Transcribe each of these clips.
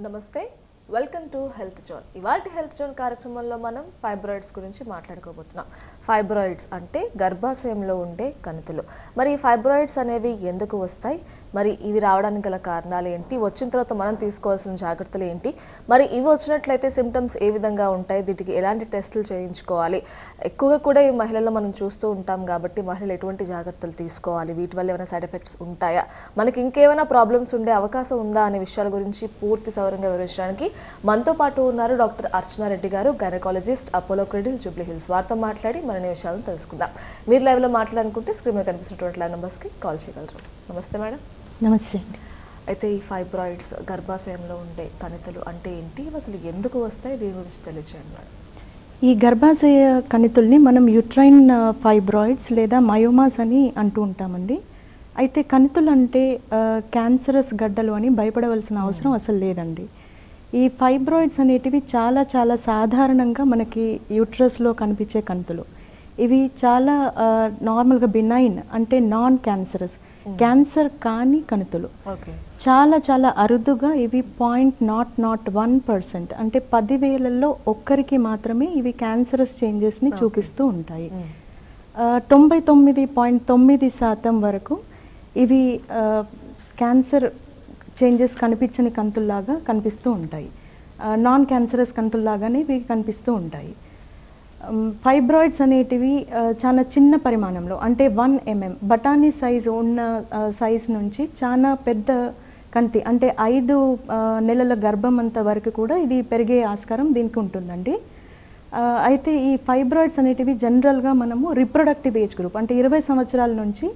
నమస్తే welcome to health zone. ఇవాల్టి health zone కార్యక్రమంలో మనం ఫైబ్రాయిడ్స్ గురించి మాట్లాడుకోబోతున్నాం. ఫైబ్రాయిడ్స్ అంటే గర్భాశయంలో ఉండే కణితులు. మరి ఈ ఫైబ్రాయిడ్స్ అనేవి ఎందుకు వస్తాయి, మరి ఇవి రావడానికి గల కారణాలు ఏంటి, వచ్చిన తర్వాత మనం తీసుకోవాల్సిన జాగ్రత్తలు ఏంటి, మరి ఇవి వచ్చినట్లయితే సిమ్టమ్స్ ఏ విధంగా ఉంటాయి, వీటికి ఎలాంటి టెస్టులు చేయించుకోవాలి, ఎక్కువగా కూడా ఈ మహిళల్లో మనం చూస్తూ ఉంటాం కాబట్టి మహిళలు ఎటువంటి జాగ్రత్తలు తీసుకోవాలి, వీటి వల్ల ఏమైనా సైడ్ ఎఫెక్ట్స్ ఉంటాయా, మనకి ఇంకేమైనా ప్రాబ్లమ్స్ ఉండే అవకాశం ఉందా అనే విషయాల గురించి పూర్తి సౌరంగా వివరించడానికి మనతో పాటు ఉన్నారు డాక్టర్ అర్చనా రెడ్డి గారు, gynaecologist, Apollo cradle, Jubilee hills. వారితో మాట్లాడి మరిన్ని విషయాలను తెలుసుకుందాం. మీరు లైవ్లో మాట్లాడాలనుకుంటే స్క్రీన్ మీద కనిపిస్తున్నటువంటి లైవ్ నెంబర్స్కి కాల్ చేయగలరు. నమస్తే మేడం. నమస్తే. అయితే ఈ ఫైబ్రాయిడ్స్ గర్భాశయంలో ఉండే కణితులు అంటే ఏంటి, అసలు ఎందుకు వస్తాయి, దీని గురించి తెలియజేయండి మేడం. ఈ గర్భాశయ కణితుల్ని మనం యూట్రైన్ ఫైబ్రాయిడ్స్ లేదా మయోమాస్ అని అంటూ ఉంటామండి. అయితే కణితులు అంటే క్యాన్సరస్ గడ్డలు అని భయపడవలసిన అవసరం అసలు లేదండి. ఈ ఫైబ్రాయిడ్స్ అనేటివి చాలా చాలా సాధారణంగా మనకి యూట్రస్లో కనిపించే కణితులు. ఇవి చాలా నార్మల్గా బినైన్ అంటే నాన్ క్యాన్సరస్, క్యాన్సర్ కాని కణితులు. చాలా చాలా అరుదుగా ఇవి 0.01% అంటే 10,000లో ఒక్కరికి మాత్రమే ఇవి క్యాన్సరస్ చేంజెస్ని చూపిస్తూ ఉంటాయి. 99.9% వరకు ఇవి క్యాన్సర్ చేంజెస్ కనిపించని కణితుల్లాగా కనిపిస్తూ ఉంటాయి. నాన్ క్యాన్సరస్ కణితుల్లాగానే ఇవి కనిపిస్తూ ఉంటాయి. ఫైబ్రాయిడ్స్ అనేటివి చాలా చిన్న పరిమాణంలో అంటే 1 mm బఠానీ సైజు ఉన్న సైజ్ నుంచి చాలా పెద్ద కణితి అంటే 5 నెలల గర్భం అంత వరకు కూడా ఇది పెరిగే ఆస్కారం దీనికి ఉంటుందండి. అయితే ఈ ఫైబ్రాయిడ్స్ అనేటివి జనరల్గా మనము రిప్రొడక్టివ్ ఏజ్ గ్రూప్ అంటే 20 సంవత్సరాల నుంచి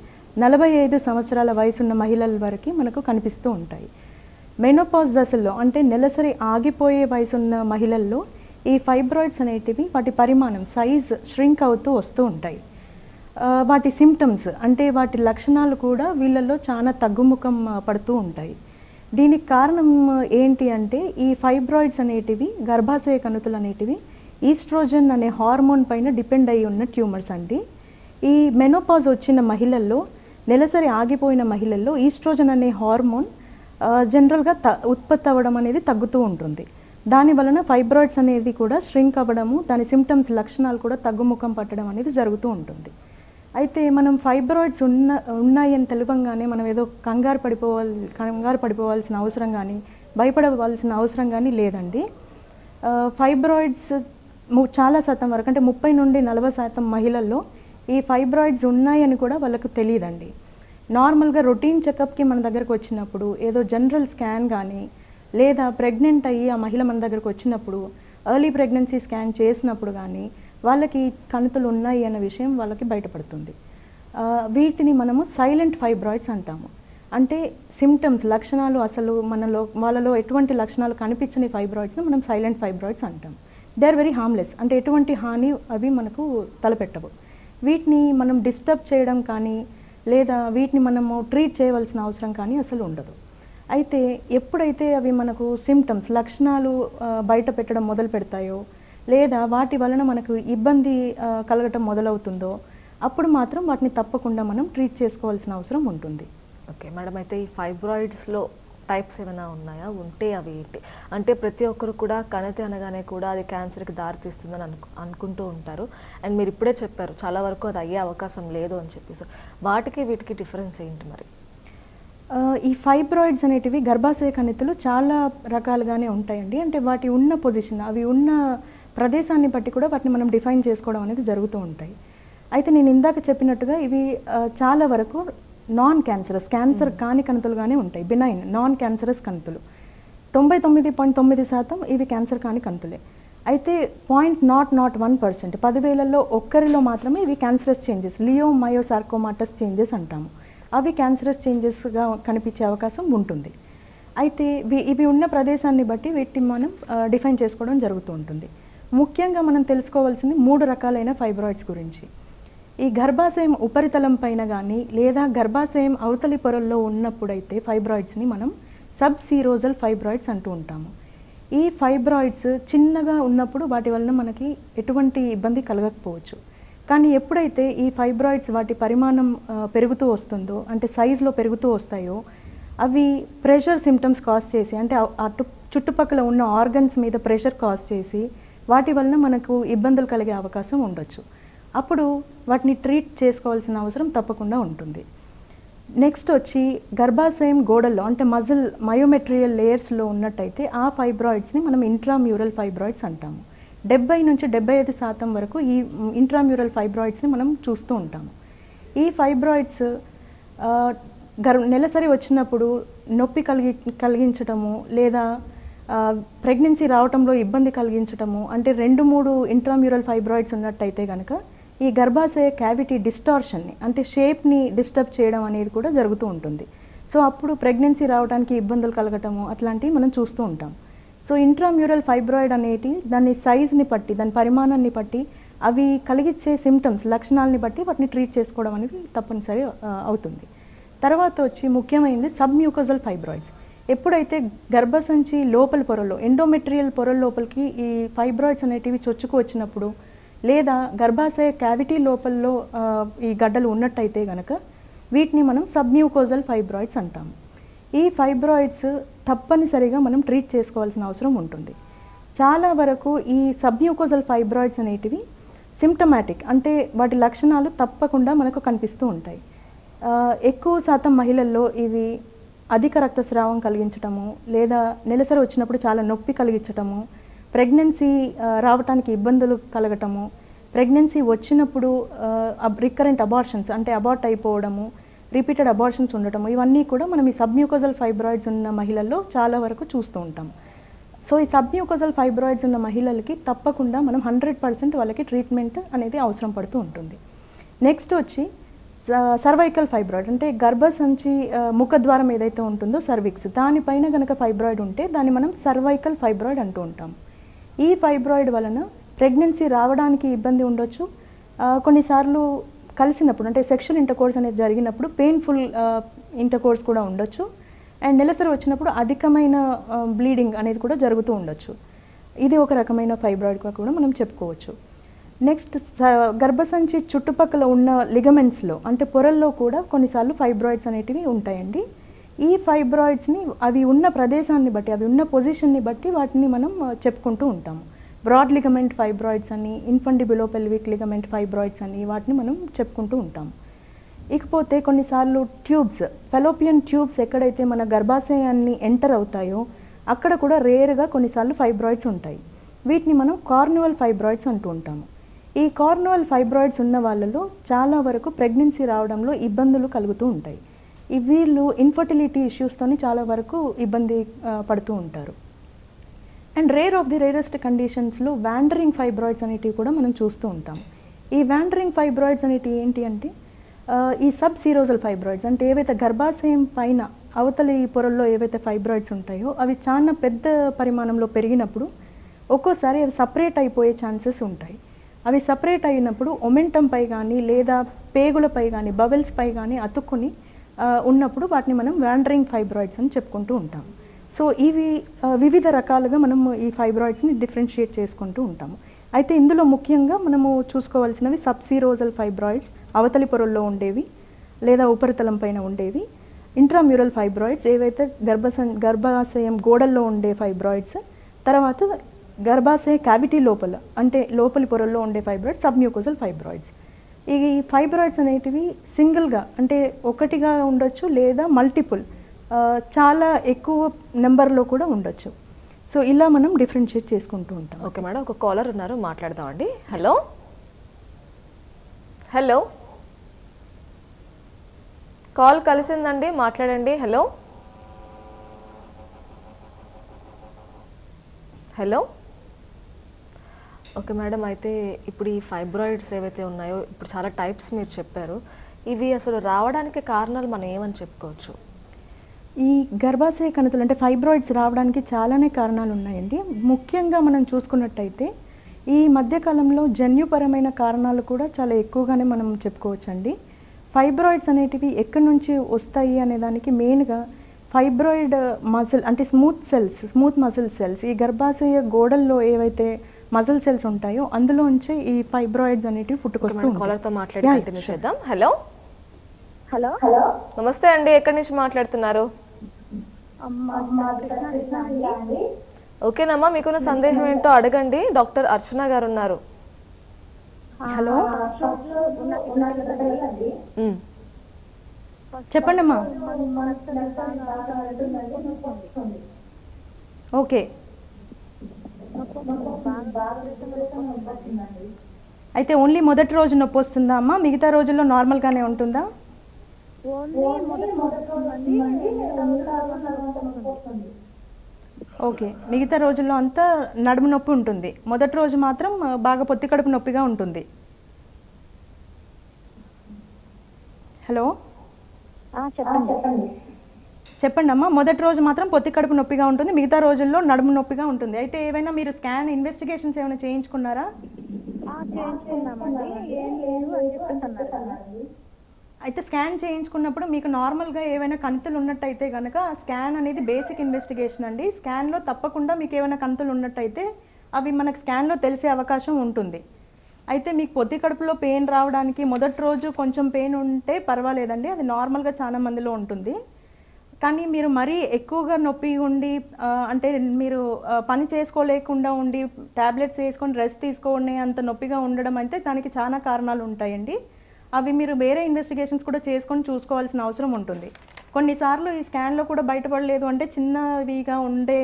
45 సంవత్సరాల వయసున్న మహిళల వరకు మనకు కనిపిస్తూ ఉంటాయి. మెనోపాజ్ దశల్లో అంటే నెలసరి ఆగిపోయే వయసున్న మహిళల్లో ఈ ఫైబ్రాయిడ్స్ అనేటివి వాటి పరిమాణం సైజ్ ష్రింక్ అవుతూ వస్తూ ఉంటాయి. వాటి సిమ్టమ్స్ అంటే వాటి లక్షణాలు కూడా వీళ్ళల్లో చాలా తగ్గుముఖం పడుతూ ఉంటాయి. దీనికి కారణం ఏంటి అంటే ఈ ఫైబ్రాయిడ్స్ అనేటివి గర్భాశయ కణితులు అనేటివి ఈస్ట్రోజన్ అనే హార్మోన్ పైన డిపెండ్ అయి ఉన్న ట్యూమర్స్ అండి. ఈ మెనోపాజ్ వచ్చిన మహిళల్లో నెలసరి ఆగిపోయిన మహిళల్లో ఈస్ట్రోజన్ అనే హార్మోన్ జనరల్గా ఉత్పత్తి అవ్వడం అనేది తగ్గుతూ ఉంటుంది. దాని వలన ఫైబ్రాయిడ్స్ అనేది కూడా ష్రింక్ అవ్వడము, దాని సిమ్టమ్స్ లక్షణాలు కూడా తగ్గుముఖం పట్టడం అనేది జరుగుతూ ఉంటుంది. అయితే మనం ఫైబ్రాయిడ్స్ ఉన్నాయని తెలియంగానే మనం ఏదో కంగారు పడిపోవాల్సిన అవసరం కానీ భయపడవలసిన అవసరం కానీ లేదండి. ఫైబ్రాయిడ్స్ చాలా శాతం వరకు అంటే 30 నుండి 40% మహిళల్లో ఈ ఫైబ్రాయిడ్స్ ఉన్నాయని కూడా వాళ్ళకు తెలియదండి. నార్మల్గా రొటీన్ చెకప్కి మన దగ్గరకు వచ్చినప్పుడు ఏదో జనరల్ స్కాన్ కానీ లేదా ప్రెగ్నెంట్ అయ్యి ఆ మహిళ మన దగ్గరకు వచ్చినప్పుడు ఎర్లీ ప్రెగ్నెన్సీ స్కాన్ చేసినప్పుడు కానీ వాళ్ళకి కణితులు ఉన్నాయి అన్న విషయం వాళ్ళకి బయటపడుతుంది. వీటిని మనము సైలెంట్ ఫైబ్రాయిడ్స్ అంటాము. అంటే సిమ్టమ్స్ లక్షణాలు అసలు వాళ్ళలో ఎటువంటి లక్షణాలు కనిపించని ఫైబ్రాయిడ్స్ని మనం సైలెంట్ ఫైబ్రాయిడ్స్ అంటాం. దే ఆర్ వెరీ హార్మ్లెస్ అంటే ఎటువంటి హాని అవి మనకు తలపెట్టవు. వీటిని మనం డిస్టర్బ్ చేయడం కానీ లేదా వీటిని మనము ట్రీట్ చేయవలసిన అవసరం కానీ అసలు ఉండదు. అయితే ఎప్పుడైతే అవి మనకు సిమ్టమ్స్ లక్షణాలు బయట పెట్టడం మొదలు పెడతాయో లేదా వాటి వలన మనకు ఇబ్బంది కలగటం మొదలవుతుందో అప్పుడు మాత్రం వాటిని తప్పకుండా మనం ట్రీట్ చేసుకోవాల్సిన అవసరం ఉంటుంది. ఓకే మేడం, అయితే ఈ ఫైబ్రాయిడ్స్లో టైప్స్ ఏమైనా ఉన్నాయా, ఉంటే అవి ఏంటి? అంటే ప్రతి ఒక్కరు కూడా కణితి అనగానే కూడా అది క్యాన్సర్కి దారితీస్తుందని అనుకుంటూ ఉంటారు. అండ్ మీరు ఇప్పుడే చెప్పారు చాలా వరకు అది అయ్యే అవకాశం లేదు అని చెప్పేసి. వాటికి వీటికి డిఫరెన్స్ ఏంటి మరి? ఈ ఫైబ్రాయిడ్స్ అనేటివి గర్భాశయ కణితులు చాలా రకాలుగానే ఉంటాయండి. అంటే వాటి ఉన్న పొజిషన్ అవి ఉన్న ప్రదేశాన్ని బట్టి కూడా వాటిని మనం డిఫైన్ చేసుకోవడం అనేది జరుగుతూ ఉంటాయి. అయితే నేను ఇందాక చెప్పినట్టుగా ఇవి చాలా వరకు నాన్ క్యాన్సరస్ క్యాన్సర్ కాని కణితులుగానే ఉంటాయి. బినైన్ నాన్ క్యాన్సరస్ కణితులు 99.9% ఇవి క్యాన్సర్ కాని కణితులే. అయితే 0.01% 10,000లో ఒక్కరిలో మాత్రమే ఇవి క్యాన్సరస్ చేంజెస్ లియోమయోసార్కోమాటస్ చేంజెస్ అంటాము. అవి క్యాన్సరస్ చేంజెస్గా కనిపించే అవకాశం ఉంటుంది. అయితే ఇవి ఉన్న ప్రదేశాన్ని బట్టి వీటిని మనం డిఫైన్ చేసుకోవడం జరుగుతూ ఉంటుంది. ముఖ్యంగా మనం తెలుసుకోవాల్సింది 3 రకాలైన ఫైబ్రాయిడ్స్ గురించి. ఈ గర్భాశయం ఉపరితలం పైన కానీ లేదా గర్భాశయం అవతలి పొరల్లో ఉన్నప్పుడైతే ఫైబ్రాయిడ్స్ని మనం సబ్ సీరోజల్ ఫైబ్రాయిడ్స్ అంటూ ఉంటాము. ఈ ఫైబ్రాయిడ్స్ చిన్నగా ఉన్నప్పుడు వాటి వలన మనకి ఎటువంటి ఇబ్బంది కలగకపోవచ్చు. కానీ ఎప్పుడైతే ఈ ఫైబ్రాయిడ్స్ వాటి పరిమాణం పెరుగుతూ వస్తుందో అంటే సైజులో పెరుగుతూ వస్తాయో అవి ప్రెషర్ సిమ్టమ్స్ కాజ్ చేసి, అంటే చుట్టుపక్కల ఉన్న ఆర్గన్స్ మీద ప్రెషర్ కాజ్ చేసి వాటి వలన మనకు ఇబ్బందులు కలిగే అవకాశం ఉండొచ్చు. అప్పుడు వాటిని ట్రీట్ చేసుకోవాల్సిన అవసరం తప్పకుండా ఉంటుంది. నెక్స్ట్ వచ్చి గర్భాశయం గోడల్లో అంటే మయోమెట్రియల్ లేయర్స్లో ఉన్నట్టయితే ఆ ఫైబ్రాయిడ్స్ని మనం ఇంట్రామ్యూరల్ ఫైబ్రాయిడ్స్ అంటాము. 70 నుంచి 75% వరకు ఈ ఇంట్రామ్యూరల్ ఫైబ్రాయిడ్స్ని మనం చూస్తూ ఉంటాము. ఈ ఫైబ్రాయిడ్స్ నెలసరి వచ్చినప్పుడు నొప్పి కలిగించటము లేదా ప్రెగ్నెన్సీ రావడంలో ఇబ్బంది కలిగించటము, అంటే 2-3 ఇంట్రామ్యూరల్ ఫైబ్రాయిడ్స్ ఉన్నట్టయితే కనుక ఈ గర్భాశయ క్యావిటీ డిస్టార్షన్ని అంటే షేప్ని డిస్టర్బ్ చేయడం అనేది కూడా జరుగుతూ ఉంటుంది. సో అప్పుడు ప్రెగ్నెన్సీ రావడానికి ఇబ్బందులు కలగటము అట్లాంటివి మనం చూస్తూ ఉంటాం. సో ఇంట్రామ్యూరల్ ఫైబ్రాయిడ్ అనేది దాని సైజ్ని బట్టి, దాని పరిమాణాన్ని బట్టి, అవి కలిగించే సిమ్టమ్స్ లక్షణాలని బట్టి వాటిని ట్రీట్ చేసుకోవడం అనేది తప్పనిసరి అవుతుంది. తర్వాత వచ్చి ముఖ్యమైనది సబ్మ్యూకోజల్ ఫైబ్రాయిడ్స్. ఎప్పుడైతే గర్భసంచి లోపల పొరల్లో ఎండోమెట్రియల్ పొరల లోపలికి ఈ ఫైబ్రాయిడ్స్ అనేటివి చొచ్చుకు వచ్చినప్పుడు లేదా గర్భాశయ క్యావిటీ లోపల్లో ఈ గడ్డలు ఉన్నట్టయితే కనుక వీటిని మనం సబ్మ్యూకోజల్ ఫైబ్రాయిడ్స్ అంటాము. ఈ ఫైబ్రాయిడ్స్ తప్పనిసరిగా మనం ట్రీట్ చేసుకోవాల్సిన అవసరం ఉంటుంది. చాలా వరకు ఈ సబ్మ్యూకోజల్ ఫైబ్రాయిడ్స్ అనేటివి సిమ్టమాటిక్, అంటే వాటి లక్షణాలు తప్పకుండా మనకు కనిపిస్తూ ఉంటాయి. ఎక్కువ శాతం మహిళల్లో ఇవి అధిక రక్తస్రావం కలిగించటము లేదా నెలసరి వచ్చినప్పుడు చాలా నొప్పి కలిగించటము, ప్రెగ్నెన్సీ రావడానికి ఇబ్బందులు కలగటము, ప్రెగ్నెన్సీ వచ్చినప్పుడు రికరెంట్ అబార్షన్స్ అంటే అబార్ట్ అయిపోవడము, రిపీటెడ్ అబార్షన్స్ ఉండటము, ఇవన్నీ కూడా మనం ఈ సబ్మ్యూకోజల్ ఫైబ్రాయిడ్స్ ఉన్న మహిళల్లో చాలా వరకు చూస్తూ ఉంటాం. సో ఈ సబ్మ్యూకోజల్ ఫైబ్రాయిడ్స్ ఉన్న మహిళలకి తప్పకుండా మనం 100% వాళ్ళకి ట్రీట్మెంట్ అనేది అవసరం పడుతూ ఉంటుంది. నెక్స్ట్ వచ్చి సర్వైకల్ ఫైబ్రాయిడ్, అంటే గర్భసంచి ముఖద్వారం ఏదైతే ఉంటుందో సర్విక్స్, దానిపైన కనుక ఫైబ్రాయిడ్ ఉంటే దాన్ని మనం సర్వైకల్ ఫైబ్రాయిడ్ అంటూ ఉంటాం. ఈ ఫైబ్రాయిడ్ వలన ప్రెగ్నెన్సీ రావడానికి ఇబ్బంది ఉండొచ్చు. కొన్నిసార్లు కలిసినప్పుడు అంటే సెక్షువల్ ఇంటర్కోర్స్ అనేది జరిగినప్పుడు పెయిన్ఫుల్ ఇంటర్కోర్స్ కూడా ఉండొచ్చు. అండ్ నెలసరి వచ్చినప్పుడు అధికమైన బ్లీడింగ్ అనేది కూడా జరుగుతూ ఉండొచ్చు. ఇది ఒక రకమైన ఫైబ్రాయిడ్గా కూడా మనం చెప్పుకోవచ్చు. నెక్స్ట్ గర్భసంచి చుట్టుపక్కల ఉన్న లిగమెంట్స్లో అంటే పొరల్లో కూడా కొన్నిసార్లు ఫైబ్రాయిడ్స్ అనేటివి ఉంటాయండి. ఈ ఫైబ్రాయిడ్స్ని అవి ఉన్న ప్రదేశాన్ని బట్టి, అవి ఉన్న పొజిషన్ని బట్టి వాటిని మనం చెప్పుకుంటూ ఉంటాము. బ్రాడ్ లిగమెంట్ ఫైబ్రాయిడ్స్ అని, ఇన్ఫండిబులోపెల్విక్ లిగమెంట్ ఫైబ్రాయిడ్స్ అని వాటిని మనం చెప్పుకుంటూ ఉంటాము. ఇకపోతే కొన్నిసార్లు ట్యూబ్స్, ఫెలోపియన్ ట్యూబ్స్ ఎక్కడైతే మన గర్భాశయాన్ని ఎంటర్ అవుతాయో అక్కడ కూడా రేర్గా కొన్నిసార్లు ఫైబ్రాయిడ్స్ ఉంటాయి. వీటిని మనం కార్నువల్ ఫైబ్రాయిడ్స్ అంటూ ఉంటాము. ఈ కార్నువల్ ఫైబ్రాయిడ్స్ ఉన్న వాళ్ళలో చాలా వరకు ప్రెగ్నెన్సీ రావడంలో ఇబ్బందులు కలుగుతూ ఉంటాయి. వీళ్ళు ఇన్ఫర్టిలిటీ ఇష్యూస్తోని చాలా వరకు ఇబ్బంది పడుతూ ఉంటారు. And rare of the rarest కండిషన్స్లో వ్యాండరింగ్ ఫైబ్రాయిడ్స్ అనేటివి కూడా మనం చూస్తూ ఉంటాం. ఈ వ్యాండరింగ్ ఫైబ్రాయిడ్స్ అనేటివి ఏంటి అంటే ఈ సబ్ సీరోజల్ ఫైబ్రాయిడ్స్, అంటే ఏవైతే గర్భాశయం పైన అవతలి పొరల్లో ఏవైతే ఫైబ్రాయిడ్స్ ఉంటాయో అవి చాలా పెద్ద పరిమాణంలో పెరిగినప్పుడు ఒక్కోసారి అవి సపరేట్ అయిపోయే ఛాన్సెస్ ఉంటాయి. అవి సపరేట్ అయినప్పుడు ఒమెంటంపై కానీ లేదా పేగులపై కానీ బబెల్స్పై కానీ అతుక్కుని ఉన్నప్పుడు వాటిని మనం వ్యాండరింగ్ ఫైబ్రాయిడ్స్ అని చెప్పుకుంటూ ఉంటాం. సో ఇవి వివిధ రకాలుగా మనము ఈ ఫైబ్రాయిడ్స్ని డిఫరెన్షియేట్ చేసుకుంటూ ఉంటాము. అయితే ఇందులో ముఖ్యంగా మనము చూసుకోవాల్సినవి సబ్సీరోజల్ ఫైబ్రాయిడ్స్, అవతలి పొరల్లో ఉండేవి లేదా ఉపరితలం పైన ఉండేవి, ఇంట్రామ్యూరల్ ఫైబ్రాయిడ్స్ ఏవైతే గర్భాశయం గోడల్లో ఉండే ఫైబ్రాయిడ్స్, తర్వాత గర్భాశయ క్యావిటీ లోపల అంటే లోపలి పొరల్లో ఉండే ఫైబ్రాయిడ్స్ సబ్మ్యూకోజల్ ఫైబ్రాయిడ్స్. ఈ ఫైబ్రాయిడ్స్ అనేటివి సింగిల్గా అంటే ఒకటిగా ఉండొచ్చు లేదా మల్టిపుల్ చాలా ఎక్కువ నెంబర్లో కూడా ఉండొచ్చు. సో ఇలా మనం డిఫరెన్షియేట్ చేసుకుంటూ ఉంటాం. ఓకే మేడం, ఒక కాలర్ ఉన్నారు, మాట్లాడదామండి. హలో హలో, కాల్ కలిసిందండి, మాట్లాడండి. Hello hello. ఓకే మేడం, అయితే ఇప్పుడు ఈ ఫైబ్రాయిడ్స్ ఏవైతే ఉన్నాయో ఇప్పుడు చాలా టైప్స్ మీరు చెప్పారు. ఇవి అసలు రావడానికి కారణాలు మనం ఏమని చెప్పుకోవచ్చు? ఈ గర్భాశయ కణితులు అంటే ఫైబ్రాయిడ్స్ రావడానికి చాలానే కారణాలు ఉన్నాయండి. ముఖ్యంగా మనం చూసుకున్నట్టయితే ఈ మధ్యకాలంలో జన్యుపరమైన కారణాలు కూడా చాలా ఎక్కువగానే మనం చెప్పుకోవచ్చండి. ఫైబ్రాయిడ్స్ అనేటివి ఎక్కడి నుంచి వస్తాయి అనే దానికి మెయిన్గా ఫైబ్రాయిడ్ మజిల్ అంటే స్మూత్ మజిల్ సెల్స్, ఈ గర్భాశయ గోడల్లో ఏవైతే మజిల్ సెల్స్ ఉంటాయో అందులోంచి ఈ ఫైబ్రాయిడ్స్ అనేటివి పుట్టుకొస్తూ ఉంటాయి. కాలర్తో మాట్లాడి కంటిన్యూ చేద్దాం. హలో హలో నమస్తే అండి, ఎక్కడి నుంచి మాట్లాడుతున్నారు? మాది కృష్ణా జిల్లా అండి. ఓకేనమ్మా, మీకున్న సందేహం ఏంటో అడగండి. డాక్టర్ అర్చన గారు ఉన్నారు. హలో ఉన్నది కదండి. ఉమ్. చెప్పండి అమ్మా. ఓకే, అయితే ఓన్లీ మొదటి రోజు నొప్పి వస్తుందా అమ్మా? మిగతా రోజుల్లో నార్మల్గానే ఉంటుందా? ఓకే, మిగతా రోజుల్లో అంతా నడుము నొప్పి ఉంటుంది. మొదటి రోజు మాత్రం బాగా పొత్తి కడుపు నొప్పిగా ఉంటుంది. హలో చెప్పండి అమ్మా. మొదటి రోజు మాత్రం పొత్తి కడుపు నొప్పిగా ఉంటుంది, మిగతా రోజుల్లో నడుము నొప్పిగా ఉంటుంది. అయితే ఏమైనా మీరు స్కాన్ ఇన్వెస్టిగేషన్స్ ఏమైనా చేయించుకున్నారా? అయితే స్కాన్ చేయించుకున్నప్పుడు మీకు నార్మల్గా ఏవైనా కణితులు ఉన్నట్టయితే కనుక స్కాన్ అనేది బేసిక్ ఇన్వెస్టిగేషన్ అండి. స్కాన్లో తప్పకుండా మీకు ఏమైనా కణితులు ఉన్నట్టయితే అవి మనకు స్కాన్లో తెలిసే అవకాశం ఉంటుంది. అయితే మీకు పొత్తి కడుపులో పెయిన్ రావడానికి మొదటి రోజు కొంచెం పెయిన్ ఉంటే పర్వాలేదండి, అది నార్మల్గా చాలా మందిలో ఉంటుంది. కానీ మీరు మరీ ఎక్కువగా నొప్పి ఉండి అంటే మీరు పని చేసుకోలేకుండా ఉండి ట్యాబ్లెట్స్ వేసుకొని రెస్ట్ తీసుకొని అంత నొప్పిగా ఉండడం అయితే దానికి చాలా కారణాలు ఉంటాయండి. అవి మీరు వేరే ఇన్వెస్టిగేషన్స్ కూడా చేసుకొని చూసుకోవాల్సిన అవసరం ఉంటుంది. కొన్నిసార్లు ఈ స్కాన్లో కూడా బయటపడలేదు అంటే చిన్నవిగా ఉండే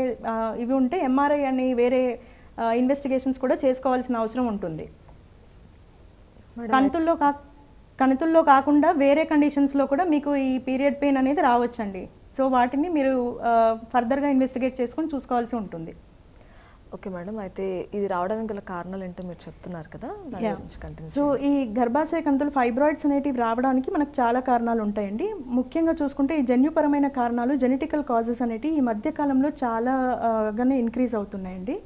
ఇవి ఉంటే ఎంఆర్ఐ అని వేరే ఇన్వెస్టిగేషన్స్ కూడా చేసుకోవాల్సిన అవసరం ఉంటుంది. కణుతుల్లో కాకుండా వేరే కండిషన్స్లో కూడా మీకు ఈ పీరియడ్ పెయిన్ అనేది రావచ్చండి. సో వాటిని మీరు ఫర్దర్గా ఇన్వెస్టిగేట్ చేసుకొని చూసుకోవాల్సి ఉంటుంది. ఓకే మేడం, అయితే ఇది రావడానికి గల కారణాలు ఏంటో మీరు చెప్తున్నారు కదా, దాని గురించి కంటిన్యూ. సో ఈ గర్భాశయ కంతులు ఫైబ్రాయిడ్స్ అనేటివి రావడానికి మనకు చాలా కారణాలు ఉంటాయండి. ముఖ్యంగా చూసుకుంటే ఈ జన్యుపరమైన కారణాలు జెనెటికల్ కాజెస్ అనేటివి ఈ మధ్యకాలంలో చాలా గానే ఇంక్రీజ్ అవుతున్నాయండి.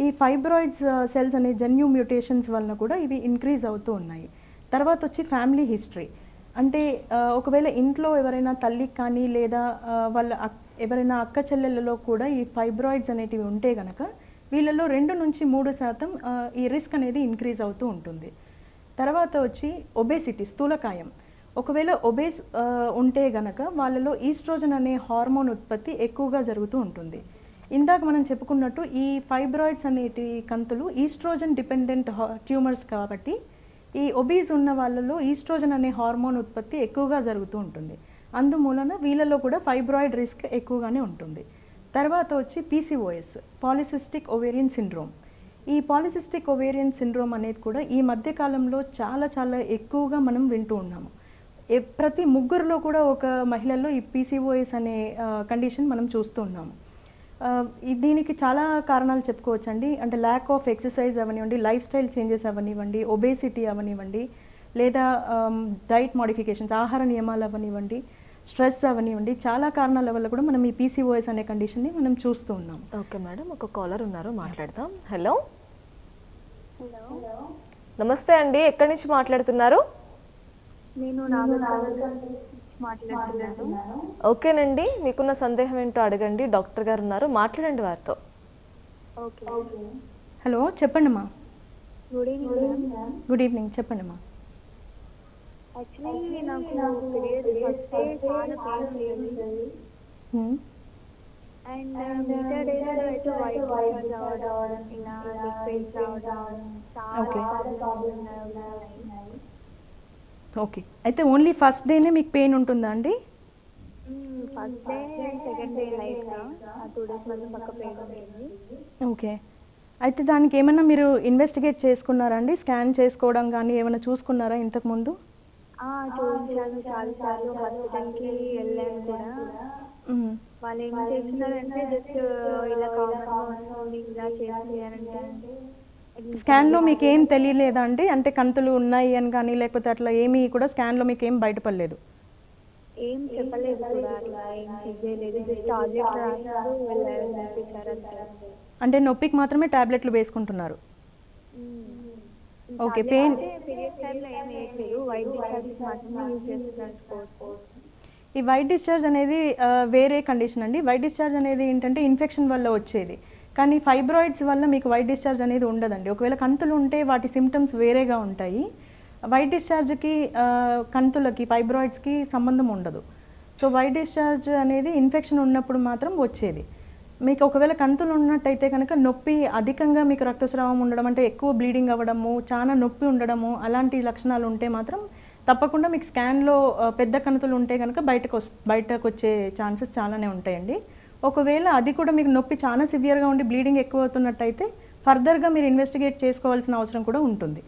ఈ ఫైబ్రాయిడ్స్ సెల్స్ అనే జన్యు మ్యూటేషన్స్ వలన కూడా ఇవి ఇంక్రీజ్ అవుతూ ఉన్నాయి. తర్వాత వచ్చి ఫ్యామిలీ హిస్టరీ, అంటే ఒకవేళ ఇంట్లో ఎవరైనా తల్లికి కానీ లేదా వాళ్ళ ఎవరైనా అక్క చెల్లెళ్ళలో కూడా ఈ ఫైబ్రాయిడ్స్ అనేటివి ఉంటే కనుక వీళ్ళలో 2 నుంచి 3% ఈ రిస్క్ అనేది ఇంక్రీజ్ అవుతూ ఉంటుంది. తర్వాత వచ్చి ఒబేసిటీ, స్థూలకాయం. ఒకవేళ ఒబేస్ ఉంటే గనక వాళ్ళలో ఈస్ట్రోజన్ అనే హార్మోన్ ఉత్పత్తి ఎక్కువగా జరుగుతూ ఉంటుంది. ఇందాక మనం చెప్పుకున్నట్టు ఈ ఫైబ్రాయిడ్స్ అనేటి కంతులు ఈస్ట్రోజన్ డిపెండెంట్ ట్యూమర్స్ కాబట్టి ఈ ఒబీస్ ఉన్న వాళ్ళలో ఈస్ట్రోజన్ అనే హార్మోన్ ఉత్పత్తి ఎక్కువగా జరుగుతూ ఉంటుంది. అందుమూలన వీళ్ళలో కూడా ఫైబ్రాయిడ్ రిస్క్ ఎక్కువగానే ఉంటుంది. తర్వాత వచ్చి పీసీఓఎస్, పాలిసిస్టిక్ ఓవేరియన్ సిండ్రోమ్. ఈ పాలిసిస్టిక్ ఓవేరియన్ సిండ్రోమ్ అనేది కూడా ఈ మధ్యకాలంలో చాలా చాలా ఎక్కువగా మనం వింటూ ఉన్నాము. ప్రతి ముగ్గురులో కూడా ఒక మహిళల్లో ఈ పీసీఓఎస్ అనే కండిషన్ మనం చూస్తూ ఉన్నాము. దీనికి చాలా కారణాలు చెప్పుకోవచ్చండి. అంటే ల్యాక్ ఆఫ్ ఎక్సర్సైజ్ అవనివ్వండి, లైఫ్ స్టైల్ చేంజెస్ అవనివ్వండి, ఒబేసిటీ అవనివ్వండి, లేదా డైట్ మోడిఫికేషన్స్, ఆహార నియమాలు అవనివ్వండి, స్ట్రెస్ అవనివ్వండి, చాలా కారణాల వల్ల కూడా మనం ఈ పీసీఓఎస్ అనే కండిషన్ని మనం చూస్తూ ఉన్నాం. ఓకే మేడం, ఒక కాలర్ ఉన్నారు, మాట్లాడదాం. హలో నమస్తే అండి, ఎక్కడి నుంచి మాట్లాడుతున్నారు? నేను మాట్లాడుతున్నాను. ఓకేనండి, మీకున్న సందేహం ఏంటో అడగండి. డాక్టర్ గారు ఉన్నారు, మాట్లాడండి వారితో. హలో చెప్పండి అమ్మా. గుడ్ ఈవినింగ్, చెప్పండి అమ్మా. యాక్చువల్లీ నాకు పీరియడ్స్ వస్తే చాలా పెయిన్ ఉంది. అండ్ మిగతా డేస్లో అయితే వైట్ వాష్ రావడం, ఇలా లిక్విడ్స్ రావడం, చాలా ప్రాబ్లమ్స్ ఉన్నాయి. ఓకే, అయితే ఓన్లీ ఫస్ట్ డేనే మీకు పెయిన్ ఉంటుందా అండి? First day and second day లైట్గా, 2 days మళ్ళీ పక్క పెయిన్ ఉంటుంది. ఓకే, అయితే దానికి ఏమన్నా మీరు ఇన్వెస్టిగేట్ చేసుకున్నారా అండి? స్కాన్ చేసుకోవడం కానీ ఏమైనా చూసుకున్నారా ఇంతకుముందు? చూపించాను, చాలాసార్లు హాస్పిటల్కి వెళ్ళాను కూడా. వాళ్ళు ఏం చేస్తున్నారంటే జస్ట్ ఇలా కామన్గా వస్తుంది, ఇలా చేస్తుంది అని అంటే. స్కాన్లో మీకు ఏం తెలియలేదా అండి? అంటే కంతులు ఉన్నాయి అని కానీ లేకపోతే అట్లా ఏమీ కూడా స్కాన్లో మీకు ఏం బయటపడలేదు? ఏం చెప్పలేదు కూడా, అట్లా ఏం చెక్ చేయలేదు. జస్ట్ టాబ్లెట్ రాశారు, వెళ్ళారు, పంపించారు. అంటే నొప్పికి మాత్రమే టాబ్లెట్లు వేసుకుంటున్నారు? ఓకే, పెయిన్ పీరియడ్ టైంలో ఏం వేయట్లేదు, వైట్ డిశ్చార్జెస్ మాత్రమే యూజ్ చేస్తున్నారు. ఈ వైట్ డిశ్చార్జ్ అనేది వేరే కండిషన్ అండి. వైట్ డిశ్చార్జ్ అనేది ఏంటంటే ఇన్ఫెక్షన్ వల్ల వచ్చేది, కానీ ఫైబ్రాయిడ్స్ వల్ల మీకు వైట్ డిశ్చార్జ్ అనేది ఉండదండి. ఒకవేళ కంతులు ఉంటే వాటి సిమ్టమ్స్ వేరేగా ఉంటాయి. వైట్ డిశ్చార్జ్కి కంతులకి ఫైబ్రాయిడ్స్కి సంబంధం ఉండదు. సో వైట్ డిశ్చార్జ్ అనేది ఇన్ఫెక్షన్ ఉన్నప్పుడు మాత్రం వచ్చేది. మీకు ఒకవేళ కణుతులు ఉన్నట్టయితే కనుక నొప్పి అధికంగా మీకు రక్తస్రావం ఉండడం అంటే ఎక్కువ బ్లీడింగ్ అవ్వడము, చాలా నొప్పి ఉండడము అలాంటి లక్షణాలు ఉంటే మాత్రం తప్పకుండా మీకు స్కాన్లో పెద్ద కణుతులు ఉంటే కనుక బయటకు వచ్చే ఛాన్సెస్ చాలానే ఉంటాయండి. ఒకవేళ అది కూడా మీకు నొప్పి చాలా సివియర్గా ఉండి బ్లీడింగ్ ఎక్కువ అవుతున్నట్టయితే ఫర్దర్గా మీరు ఇన్వెస్టిగేట్ చేసుకోవాల్సిన అవసరం కూడా ఉంటుంది.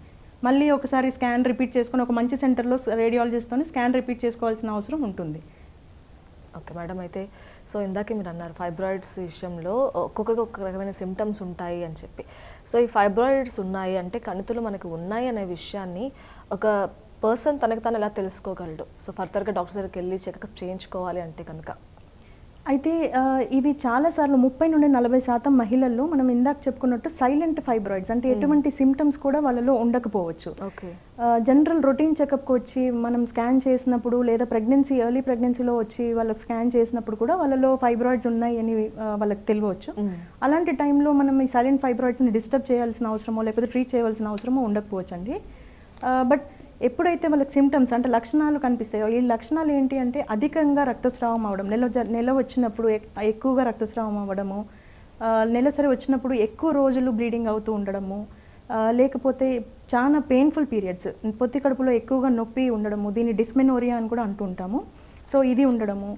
మళ్ళీ ఒకసారి స్కాన్ రిపీట్ చేసుకొని ఒక మంచి సెంటర్లో రేడియాలజిస్ట్తో స్కాన్ రిపీట్ చేసుకోవాల్సిన అవసరం ఉంటుంది. ఓకే మేడం, అయితే సో ఇందాకే మీరు అన్నారు ఫైబ్రాయిడ్స్ విషయంలో ఒక్కొక్కరికి ఒక్కొక్క రకమైన సిమ్టమ్స్ ఉంటాయి అని చెప్పి. సో ఈ ఫైబ్రాయిడ్స్ ఉన్నాయి అంటే కణితులు మనకు ఉన్నాయి అనే విషయాన్ని ఒక పర్సన్ తనకు తాను ఎలా తెలుసుకోగలడు? సో ఫర్దర్గా డాక్టర్ దగ్గరికి వెళ్ళి చెకప్ చేయించుకోవాలి అంటే కనుక అయితే ఇవి చాలాసార్లు 30 నుండి 40% మహిళల్లో మనం ఇందాక చెప్పుకున్నట్టు సైలెంట్ ఫైబ్రాయిడ్స్ అంటే ఎటువంటి సిమ్టమ్స్ కూడా వాళ్ళలో ఉండకపోవచ్చు. జనరల్ రొటీన్ చెకప్కి వచ్చి మనం స్కాన్ చేసినప్పుడు లేదా ఎర్లీ ప్రెగ్నెన్సీలో వచ్చి వాళ్ళకి స్కాన్ చేసినప్పుడు కూడా వాళ్ళలో ఫైబ్రాయిడ్స్ ఉన్నాయి అని వాళ్ళకి తెలియవచ్చు. అలాంటి టైంలో మనం ఈ సైలెంట్ ఫైబ్రాయిడ్స్ని డిస్టర్బ్ చేయాల్సిన అవసరమో లేకపోతే ట్రీట్ చేయవలసిన అవసరమో ఉండకపోవచ్చు అండి. బట్ ఎప్పుడైతే వాళ్ళకి సిమ్టమ్స్ అంటే లక్షణాలు కనిపిస్తాయో, ఈ లక్షణాలు ఏంటి అంటే అధికంగా రక్తస్రావం అవ్వడం, నెల వచ్చినప్పుడు ఎక్కువగా రక్తస్రావం అవ్వడము, నెలసరి వచ్చినప్పుడు ఎక్కువ రోజులు బ్లీడింగ్ అవుతూ ఉండడము, లేకపోతే చాలా పెయిన్ఫుల్ పీరియడ్స్, పొత్తి కడుపులో ఎక్కువగా నొప్పి ఉండడము, దీన్ని డిస్మెనోరియా అని కూడా అంటూ ఉంటాము. సో ఇది ఉండడము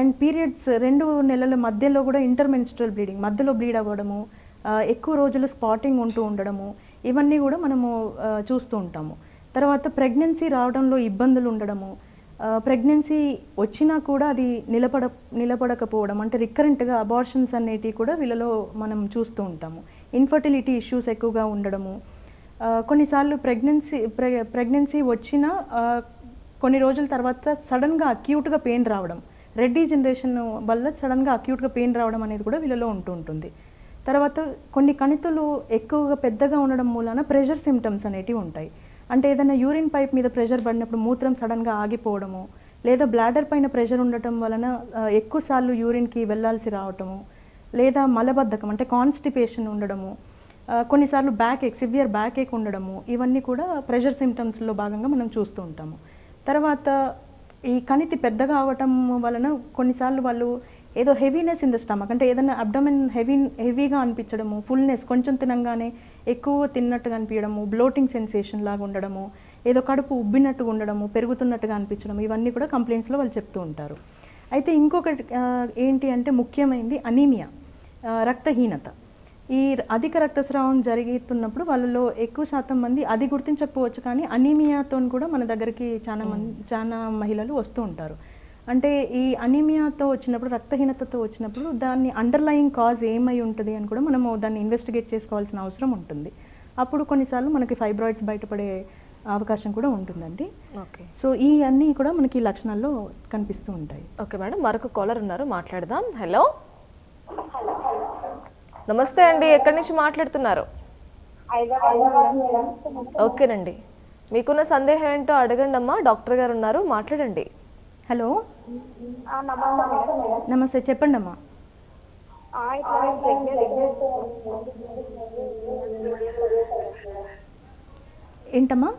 అండ్ పీరియడ్స్ 2 నెలల మధ్యలో కూడా ఇంటర్మెన్స్ట్రల్ బ్లీడింగ్ మధ్యలో బ్లీడ్ అవ్వడము, ఎక్కువ రోజులు స్పాటింగ్ ఉంటూ ఉండడము, ఇవన్నీ కూడా మనము చూస్తూ ఉంటాము. తర్వాత ప్రెగ్నెన్సీ రావడంలో ఇబ్బందులు ఉండడము, ప్రెగ్నెన్సీ వచ్చినా కూడా అది నిలబడకపోవడం అంటే రికరెంట్గా అబార్షన్స్ అనేటివి కూడా వీళ్ళలో మనం చూస్తూ ఉంటాము. ఇన్ఫర్టిలిటీ ఇష్యూస్ ఎక్కువగా ఉండడము, కొన్నిసార్లు ప్రెగ్నెన్సీ వచ్చినా కొన్ని రోజుల తర్వాత సడన్గా అక్యూట్గా పెయిన్ రావడం, రెడ్ డీజనరేషన్ వల్ల సడన్గా అక్యూట్గా పెయిన్ రావడం అనేది కూడా వీళ్ళలో ఉంటుంటుంది. తర్వాత కొన్ని కణితులు ఎక్కువగా పెద్దగా ఉండడం మూలాన ప్రెషర్ సిమ్టమ్స్ అనేటివి ఉంటాయి. అంటే ఏదైనా యూరిన్ పైప్ మీద ప్రెషర్ పడినప్పుడు మూత్రం సడన్గా ఆగిపోవడము, లేదా బ్లాడర్ పైన ప్రెషర్ ఉండటం వలన ఎక్కువసార్లు యూరిన్కి వెళ్ళాల్సి రావటము, లేదా మలబద్ధకం అంటే కాన్స్టిపేషన్ ఉండడము, కొన్నిసార్లు సివియర్ బ్యాక్ ఏక్ ఉండడము, ఇవన్నీ కూడా ప్రెషర్ సిమ్టమ్స్లో భాగంగా మనం చూస్తూ ఉంటాము. తర్వాత ఈ కణితి పెద్దగా అవటం వలన కొన్నిసార్లు వాళ్ళు ఏదో హెవీనెస్ ఇన్ ద స్టమక్ అంటే ఏదైనా అబ్డమెన్ హెవీగా అనిపించడము, ఫుల్నెస్ కొంచెం తినంగానే ఎక్కువ తిన్నట్టుగా అనిపించడము, బ్లోటింగ్ సెన్సేషన్ లాగా ఉండడము, ఏదో కడుపు ఉబ్బినట్టుగా ఉండడము, పెరుగుతున్నట్టుగా అనిపించడం, ఇవన్నీ కూడా కంప్లైంట్స్లో వాళ్ళు చెప్తూ ఉంటారు. అయితే ఇంకొకటి ఏంటి అంటే ముఖ్యమైనది అనీమియా, రక్తహీనత. ఈ అధిక రక్తస్రావం జరుగుతున్నప్పుడు వాళ్ళలో ఎక్కువ శాతం మంది అది గుర్తించకపోవచ్చు కానీ అనీమియాతో కూడా మన దగ్గరికి చాలా మహిళలు వస్తూ ఉంటారు. అంటే ఈ అనీమియాతో వచ్చినప్పుడు, రక్తహీనతతో వచ్చినప్పుడు దాన్ని అండర్లయింగ్ కాజ్ ఏమై ఉంటుంది అని కూడా మనము దాన్ని ఇన్వెస్టిగేట్ చేసుకోవాల్సిన అవసరం ఉంటుంది. అప్పుడు కొన్నిసార్లు మనకి ఫైబ్రాయిడ్స్ బయటపడే అవకాశం కూడా ఉంటుందండి. ఓకే, సో ఈ అన్నీ కూడా మనకి ఈ లక్షణాల్లో కనిపిస్తూ ఉంటాయి. ఓకే మేడం, మరొక కాలర్ ఉన్నారు, మాట్లాడదాం. హలో, నమస్తే అండి, ఎక్కడి నుంచి మాట్లాడుతున్నారు? ఓకేనండి, మీకున్న సందేహం ఏంటో అడగండి అమ్మా, డాక్టర్ గారు ఉన్నారు, మాట్లాడండి. హలో, నమస్తే, చెప్పండి అమ్మా. ఏంటమ్మా?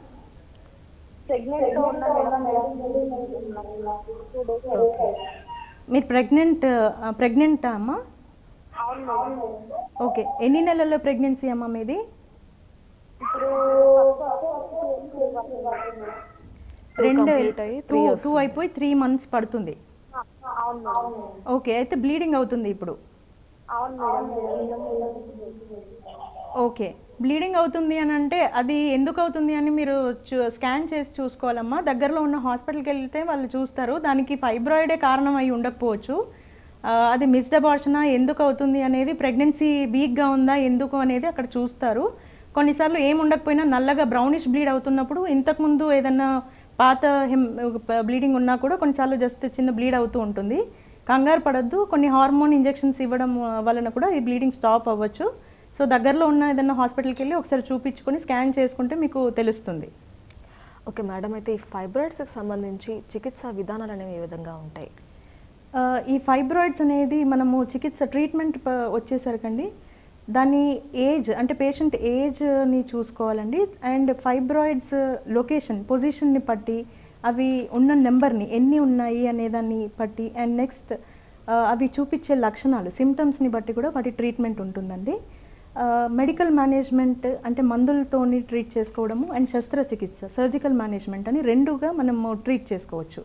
మీరు ప్రెగ్నెంటా అమ్మా? ఓకే, ఎన్ని నెలల ప్రెగ్నెన్సీ అమ్మా మీది? 2 అయిపోయి 3 months పడుతుంది. ఓకే, అయితే బ్లీడింగ్ అవుతుంది ఇప్పుడు. ఓకే, బ్లీడింగ్ అవుతుంది అని అంటే అది ఎందుకు అవుతుంది అని మీరు స్కాన్ చేసి చూసుకోవాలమ్మా. దగ్గరలో ఉన్న హాస్పిటల్కి వెళ్తే వాళ్ళు చూస్తారు. దానికి ఫైబ్రాయిడే కారణం అయి ఉండకపోవచ్చు. అది మిస్డ్ అబార్షనా, ఎందుకు అవుతుంది అనేది, ప్రెగ్నెన్సీ వీక్గా ఉందా ఎందుకు అనేది అక్కడ చూస్తారు. కొన్నిసార్లు ఏం ఉండకపోయినా నల్లగా బ్రౌనిష్ బ్లీడ్ అవుతున్నప్పుడు, ఇంతకుముందు ఏదన్నా పాత బ్లీడింగ్ ఉన్నా కూడా కొన్నిసార్లు జస్ట్ చిన్న బ్లీడ్ అవుతూ ఉంటుంది. కంగారు పడద్దు, కొన్ని హార్మోన్ ఇంజెక్షన్స్ ఇవ్వడం వలన కూడా ఈ బ్లీడింగ్ స్టాప్ అవ్వచ్చు. సో దగ్గరలో ఉన్న ఏదైనా హాస్పిటల్కి వెళ్ళి ఒకసారి చూపించుకొని స్కాన్ చేసుకుంటే మీకు తెలుస్తుంది. ఓకే మేడం, అయితే ఈ ఫైబ్రాయిడ్స్కి సంబంధించి చికిత్సా విధానాలు అనేవి ఏ విధంగా ఉంటాయి? ఈ ఫైబ్రాయిడ్స్ అనేది మనము ట్రీట్మెంట్ వచ్చేసరికండి దాని ఏజ్ అంటే పేషెంట్ ఏజ్ని చూసుకోవాలండి. అండ్ ఫైబ్రాయిడ్స్ పొజిషన్ని బట్టి అవి ఉన్న నెంబర్ని ఎన్ని ఉన్నాయి అనేదాన్ని బట్టి అండ్ నెక్స్ట్ అవి చూపించే లక్షణాలు సిమ్టమ్స్ని బట్టి కూడా వాటి ట్రీట్మెంట్ ఉంటుందండి. మెడికల్ మేనేజ్మెంట్ అంటే మందులతోని ట్రీట్ చేసుకోవడము అండ్ శస్త్రచికిత్స సర్జికల్ మేనేజ్మెంట్ అని రెండుగా మనము ట్రీట్ చేసుకోవచ్చు.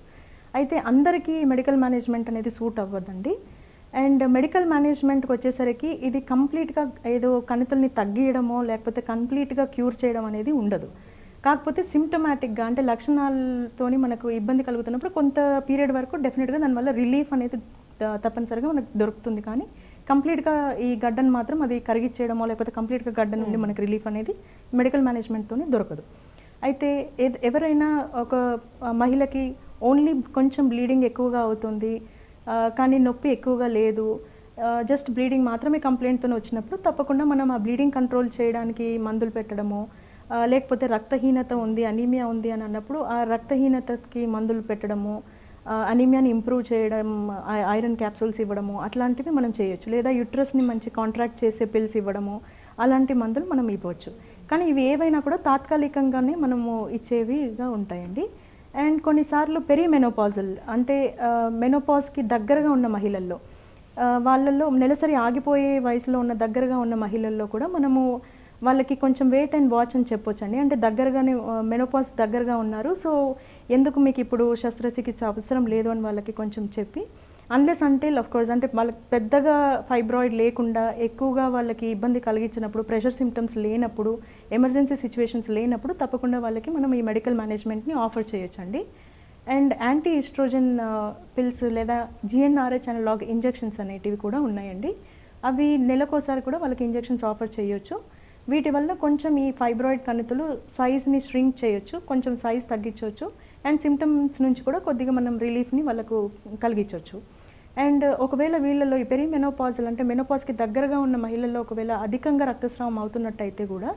అయితే అందరికీ మెడికల్ మేనేజ్మెంట్ అనేది సూట్ అవ్వదండి. అండ్ మెడికల్ మేనేజ్మెంట్కి వచ్చేసరికి ఇది కంప్లీట్గా ఏదో కణితుల్ని తగ్గియడమో లేకపోతే కంప్లీట్గా క్యూర్ చేయడం అనేది ఉండదు. కాకపోతే సిమ్టమాటిక్గా అంటే లక్షణాలతోని మనకు ఇబ్బంది కలుగుతున్నప్పుడు కొంత పీరియడ్ వరకు డెఫినెట్గా దానివల్ల రిలీఫ్ అనేది తప్పనిసరిగా మనకు దొరుకుతుంది. కానీ కంప్లీట్గా ఈ గడ్డను మాత్రం అది కరిగిచ్చేయడమో లేకపోతే కంప్లీట్గా గడ్డ నుండి మనకు రిలీఫ్ అనేది మెడికల్ మేనేజ్మెంట్తోనే దొరకదు. అయితే ఎవరైనా ఒక మహిళకి ఓన్లీ కొంచెం బ్లీడింగ్ ఎక్కువగా అవుతుంది కానీ నొప్పి ఎక్కువగా లేదు, జస్ట్ బ్లీడింగ్ మాత్రమే కంప్లైంట్తో వచ్చినప్పుడు తప్పకుండా మనం ఆ బ్లీడింగ్ కంట్రోల్ చేయడానికి మందులు పెట్టడము, లేకపోతే రక్తహీనత ఉంది అనీమియా ఉంది అని అన్నప్పుడు ఆ రక్తహీనతకి మందులు పెట్టడము, అనీమియాని ఇంప్రూవ్ చేయడం, ఐరన్ క్యాప్సూల్స్ ఇవ్వడము అట్లాంటివి మనం చేయొచ్చు. లేదా యుట్రస్ని మంచి కాంట్రాక్ట్ చేసే పిల్స్ ఇవ్వడము అలాంటి మందులు మనం ఇవ్వచ్చు. కానీ ఇవి ఏవైనా కూడా తాత్కాలికంగానే మనము ఇచ్చేవిగా ఉంటాయండి. అండ్ కొన్నిసార్లు పెరిమెనోపాజల్ అంటే మెనోపాజ్కి దగ్గరగా ఉన్న మహిళల్లో వాళ్ళల్లో నెలసరి ఆగిపోయే వయసులో ఉన్న దగ్గరగా ఉన్న మహిళల్లో కూడా మనము వాళ్ళకి కొంచెం వెయిట్ అండ్ వాచ్ అని చెప్పొచ్చండి. అంటే దగ్గరగానే మెనోపాజ్ దగ్గరగా ఉన్నారు, సో ఎందుకు మీకు ఇప్పుడు శస్త్రచికిత్స అవసరం లేదు అని వాళ్ళకి కొంచెం చెప్పి అన్లెస్ అంటే కోర్స్ అంటే వాళ్ళకి పెద్దగా ఫైబ్రాయిడ్ లేకుండా ఎక్కువగా వాళ్ళకి ఇబ్బంది కలిగించినప్పుడు, ప్రెషర్ సిమ్టమ్స్ లేనప్పుడు, ఎమర్జెన్సీ సిచ్యువేషన్స్ లేనప్పుడు తప్పకుండా వాళ్ళకి మనం ఈ మెడికల్ మేనేజ్మెంట్ని ఆఫర్ చేయొచ్చండి. అండ్ యాంటీ ఈస్ట్రోజన్ పిల్స్ లేదా జిఎన్ఆర్హెచ్ అనలాగ్ ఇంజెక్షన్స్ అనేటివి కూడా ఉన్నాయండి. అవి నెలకోసారి కూడా వాళ్ళకి ఇంజెక్షన్స్ ఆఫర్ చేయొచ్చు. వీటి వల్ల కొంచెం ఈ ఫైబ్రాయిడ్ కణితులు సైజ్ని ష్రింక్ చేయొచ్చు, కొంచెం సైజ్ తగ్గించవచ్చు అండ్ సిమ్టమ్స్ నుంచి కూడా కొద్దిగా మనం రిలీఫ్ని వాళ్ళకు కలిగించవచ్చు. అండ్ ఒకవేళ వీళ్ళలో ఈ పెరిమెనోపాజల్ అంటే మెనోపాజ్కి దగ్గరగా ఉన్న మహిళల్లో ఒకవేళ అధికంగా రక్తస్రావం అవుతున్నట్టయితే కూడా